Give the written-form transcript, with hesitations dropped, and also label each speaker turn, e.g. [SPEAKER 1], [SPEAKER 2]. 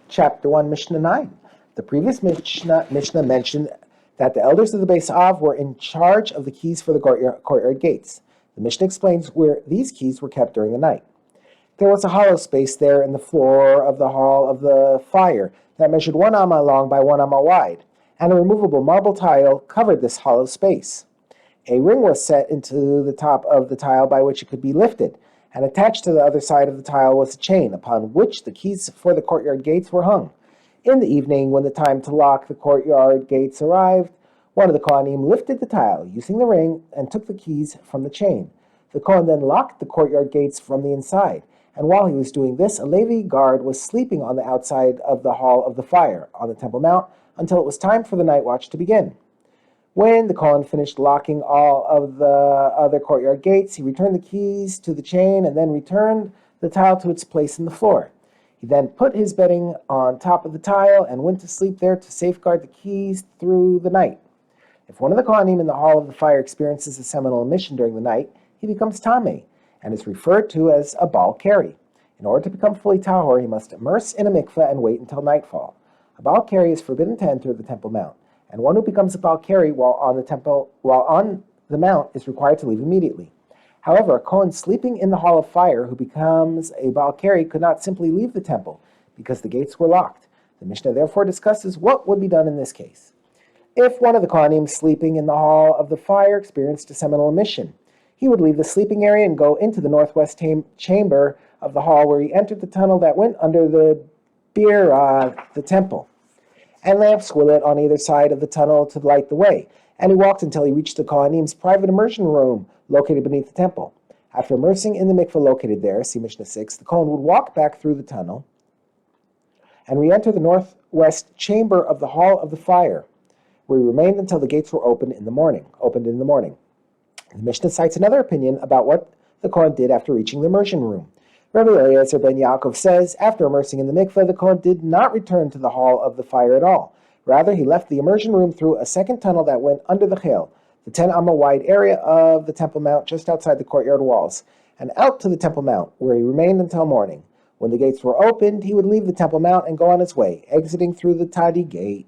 [SPEAKER 1] Chapter 1, Mishnah 9. The previous Mishnah mentioned that the elders of the Beis Av were in charge of the keys for the courtyard gates. The Mishnah explains where these keys were kept during the night. There was a hollow space there in the floor of the hall of the fire that measured 1 amma long by 1 amma wide, and a removable marble tile covered this hollow space. A ring was set into the top of the tile by which it could be lifted, and attached to the other side of the tile was a chain upon which the keys for the courtyard gates were hung. In the evening, when the time to lock the courtyard gates arrived, one of the Kohanim lifted the tile, using the ring, and took the keys from the chain. The Kohen then locked the courtyard gates from the inside, and while he was doing this, a Levi guard was sleeping on the outside of the hall of the fire, on the Temple Mount, until it was time for the night watch to begin. When the Kohen finished locking all of the other courtyard gates, he returned the keys to the chain and then returned the tile to its place in the floor. He then put his bedding on top of the tile and went to sleep there to safeguard the keys through the night. If one of the Kohanim in the hall of the fire experiences a seminal emission during the night, he becomes tameh and is referred to as a Baal Keri. In order to become fully tahor, he must immerse in a mikveh and wait until nightfall. A Baal Keri is forbidden to enter the Temple Mount, and one who becomes a Baal Keri while on the mount is required to leave immediately. However, a Kohen sleeping in the hall of fire who becomes a Baal Keri could not simply leave the temple because the gates were locked. The Mishnah therefore discusses what would be done in this case. If one of the Kohanim sleeping in the hall of the fire experienced a seminal emission, he would leave the sleeping area and go into the northwest chamber of the hall where he entered the tunnel that went under the the temple, and lamps were lit on either side of the tunnel to light the way, and he walked until he reached the Kohanim's private immersion room located beneath the temple. After immersing in the mikveh located there, see Mishnah 6, the Kohen would walk back through the tunnel and re-enter the northwest chamber of the hall of the fire, where he remained until the gates were opened in the morning. The Mishnah cites another opinion about what the Kohen did after reaching the immersion room. Rabbi Eliezer ben Yaakov says, after immersing in the mikveh, the Kohen did not return to the hall of the fire at all. Rather, he left the immersion room through a second tunnel that went under the chel, the 10 amma wide area of the Temple Mount just outside the courtyard walls, and out to the Temple Mount, where he remained until morning. When the gates were opened, he would leave the Temple Mount and go on his way, exiting through the Tadi gate.